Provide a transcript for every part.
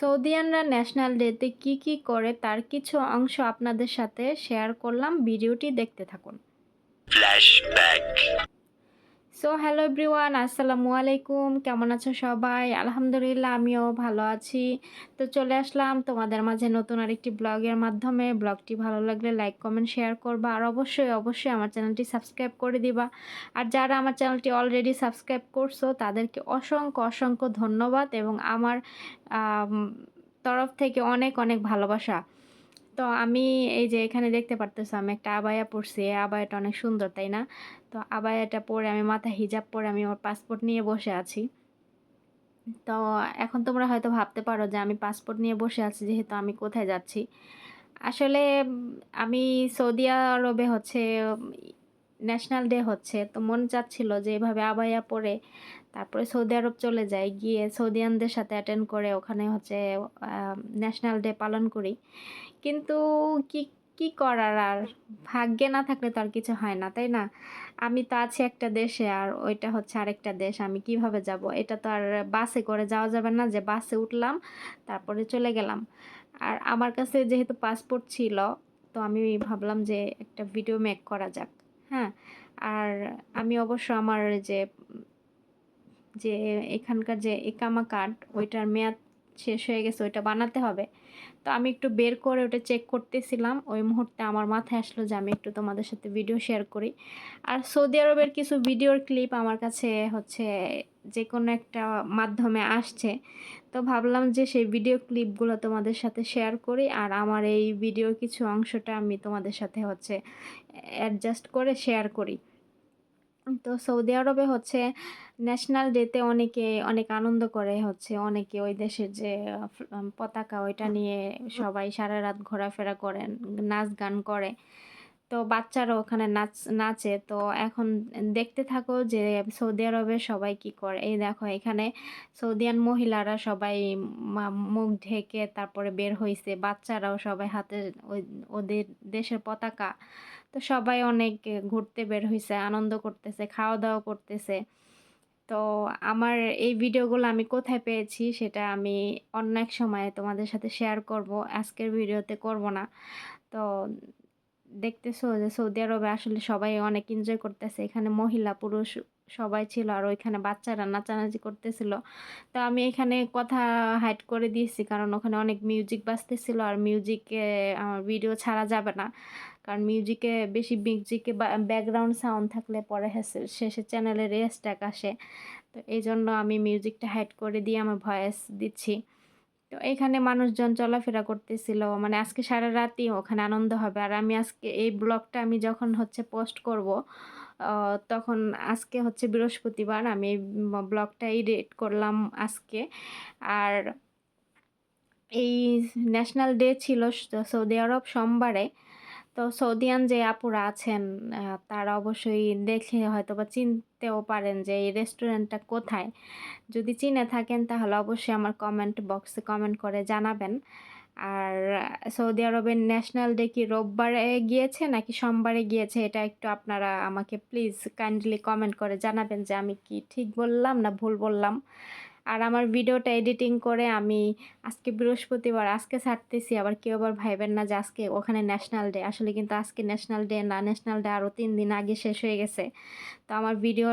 সৌদিয়ানরা national ডেতে কি করে তার কিছু অংশ আপনাদের সাথে শেয়ার করলাম। ভিডিওটি দেখতে থাকুন। ফ্ল্যাশব্যাক। হ্যালো এভরিওয়ান, আসসালামু আলাইকুম। কেমন আছো সবাই? আলহামদুলিল্লাহ, আমিও ভালো আছি। তো চলে আসলাম তোমাদের মাঝে নতুন আরেকটি ব্লগের মাধ্যমে। ব্লগটি ভালো লাগলে লাইক, কমেন্ট, শেয়ার করবা। আর অবশ্যই আমার চ্যানেলটি সাবস্ক্রাইব করে দিবা। আর যারা আমার চ্যানেলটি অলরেডি সাবস্ক্রাইব করছো তাদেরকে অসংখ্য ধন্যবাদ এবং আমার আম তরফ থেকে অনেক ভালোবাসা। তো আমি এই যে এখানে দেখতে পারতেছো আমি একটা আবায়া পরছি। এই আবায়াটা অনেক সুন্দর, তাই না? তো আবায়াটা পরে আমি মাথায় হিজাব পরে আমি আমার পাসপোর্ট নিয়ে বসে আছি। তো এখন তোমরা হয়তো ভাবতে পারো যে আমি পাসপোর্ট নিয়ে বসে আছি যেহেতু আমি কোথায় যাচ্ছি। আসলে আমি সৌদি আরবে হচ্ছে ন্যাশনাল ডে হচ্ছে। তো মন চাচ্ছিল যে এভাবে আবায়া পরে তারপরে সৌদি আরব চলে যাই, গিয়ে সৌদিয়ানদের সাথে অ্যাটেন্ড করে ওখানে হচ্ছে ন্যাশনাল ডে পালন করি। কিন্তু কি কি করার আর, ভাগ্যে না থাকলে তো আর কিছু হয় না, তাই না? আমি তো আছি একটা দেশে আর ওইটা হচ্ছে আরেকটা দেশ। আমি কিভাবে যাব? এটা তো আর বাসে করে যাওয়া যাবে না যে বাসে উঠলাম তারপরে চলে গেলাম। আর আমার কাছে যেহেতু পাসপোর্ট ছিল, তো আমি ভাবলাম যে একটা ভিডিও মেক করা যাক। হ্যাঁ, আর আমি অবশ্য আমার যে যে এখানকার যে একামা কার্ড ওইটার মেয়াদ শেষ হয়ে গেছে, ওইটা বানাতে হবে। তো আমি একটু বের করে ওটা চেক করতেছিলাম। ওই মুহূর্তে আমার মাথায় আসলো যে আমি একটু তোমাদের সাথে ভিডিও শেয়ার করি। আর সৌদি আরবের কিছু ভিডিওর ক্লিপ আমার কাছে হচ্ছে যে কোনো একটা মাধ্যমে আসছে। তো ভাবলাম যে সেই ভিডিও ক্লিপগুলো তোমাদের সাথে শেয়ার করি আর আমার এই ভিডিওর কিছু অংশটা আমি তোমাদের সাথে হচ্ছে অ্যাডজাস্ট করে শেয়ার করি। তো সৌদি আরবে হচ্ছে ন্যাশনাল ডেতে অনেকে অনেক আনন্দ করে, হচ্ছে অনেকে ওই দেশের যে পতাকা ওইটা নিয়ে সবাই সারা রাত ঘোরাফেরা করেন, নাচ গান করে। তো বাচ্চারা ওখানে নাচে। তো এখন দেখতে থাকো যে সৌদি আরবে সবাই কি করে। এই দেখো এখানে সৌদিয়ান মহিলারা সবাই মুখ ঢেকে তারপরে বের হইছে, বাচ্চারাও সবাই হাতে ওই ওদের দেশের পতাকা। তো সবাই অনেক ঘুরতে বের হইছে, আনন্দ করতেছে, খাওয়া-দাওয়া করতেছে। তো আমার এই ভিডিওগুলো আমি কোথায় পেয়েছি সেটা আমি অন্য এক সময়ে তোমাদের সাথে শেয়ার করব। আজকের ভিডিওতে করব না। তো দেখতেছো যে সৌদি আরবে আসলে সবাই অনেক এনজয় করতেছে। এখানে মহিলা, পুরুষ সবাই ছিল আর ওইখানে বাচ্চারা নাচানাচি করতেছিল। তো আমি এখানে কথা হাইড করে দিয়েছি কারণ ওখানে অনেক মিউজিক বাজতেছিল আর মিউজিকে আমার ভিডিও ছাড়া যাবে না। কারণ মিউজিকে ব্যাকগ্রাউন্ড সাউন্ড থাকলে পরে শেষে চ্যানেলে রেস্ট্যাক আসে। তো এইজন্য আমি মিউজিকটা হাইড করে দিয়ে আমার ভয়েস দিচ্ছি। তো এখানে মানুষজন চলাফেরা করতেছিল, মানে আজকে সারা রাতই ওখানে আনন্দ হবে। আর আমি আজকে এই ব্লগটা আমি যখন হচ্ছে পোস্ট করব তখন আজকে হচ্ছে বৃহস্পতিবার, আমি এই ব্লগটা এডিট করলাম আজকে। আর এই ন্যাশনাল ডে ছিল সৌদি আরব সোমবারে। তো সৌদিয়ান যে আপুরা আছেন তারা অবশ্যই দেখে হয়তোবা চিনতেও পারেন যে এই রেস্টুরেন্টটা কোথায়। যদি চিনে থাকেন তাহলে অবশ্যই আমার কমেন্ট বক্সে কমেন্ট করে জানাবেন। আর সৌদি আরবের ন্যাশনাল ডে কি রোববারে গিয়েছে নাকি সোমবারে গিয়েছে, এটা একটু আপনারা আমাকে প্লিজ কাইন্ডলি কমেন্ট করে জানাবেন যে আমি কি ঠিক বললাম না ভুল বললাম। আর আমার ভিডিওটা এডিটিং করে আমি আজকে বৃহস্পতিবার, আজকে ছাড়তেছি। আবার কেউ আবার ভাইবেন না যে আজকে ওখানে ন্যাশনাল ডে, আসলে কিন্তু আজকে ন্যাশনাল ডে না, ন্যাশনাল ডে আরও 3 দিন আগে শেষ হয়ে গেছে। তো আমার ভিডিও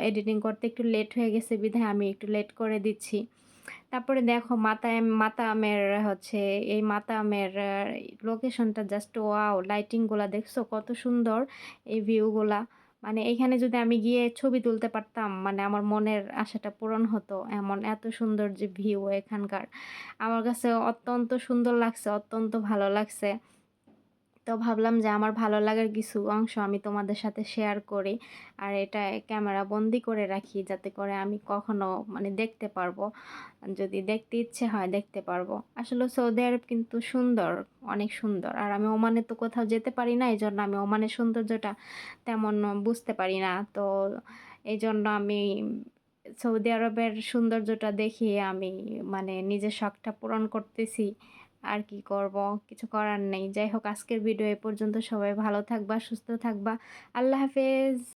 এডিটিং করতে একটু লেট হয়ে গেছে বিধায় আমি একটু লেট করে দিচ্ছি। তারপরে দেখো মাতামের হচ্ছে এই মাতামের লোকেশনটা জাস্ট ওয়াও! লাইটিংগুলা দেখছো কত সুন্দর, এই ভিউগুলা। মানে এইখানে যদি আমি গিয়ে ছবি তুলতে পারতাম, মানে আমার মনের আশাটা পূরণ হতো। এমন এত সুন্দর যে ভিউ এখানকার। আমার কাছে অত্যন্ত সুন্দর লাগছে, অত্যন্ত ভালো লাগছে। তো ভাবলাম যে আমার ভালো লাগার কিছু অংশ আমি তোমাদের সাথে শেয়ার করি। আর এটা ক্যামেরা বন্দি করে রাখি যাতে করে আমি কখনো মানে দেখতে পারবো। যদি দেখতে ইচ্ছে হয় দেখতে পারবো। আসলে সৌদি আরব কিন্তু সুন্দর, অনেক সুন্দর। আর আমি ওমানে তো কোথাও যেতে পারি না, এইজন্য আমি ওমানের সৌন্দর্যটা তেমন বুঝতে পারি না। তো এইজন্য আমি সৌদি আরবের সৌন্দর্যটা দেখিয়ে আমি মানে নিজের শখটা পূরণ করতেছি। আর কি করব, কিছু করার নেই। যাই হোক, আজকের ভিডিও এ পর্যন্ত। সবাই ভালো থাকবা, সুস্থ থাকবা। আল্লাহ হাফেজ।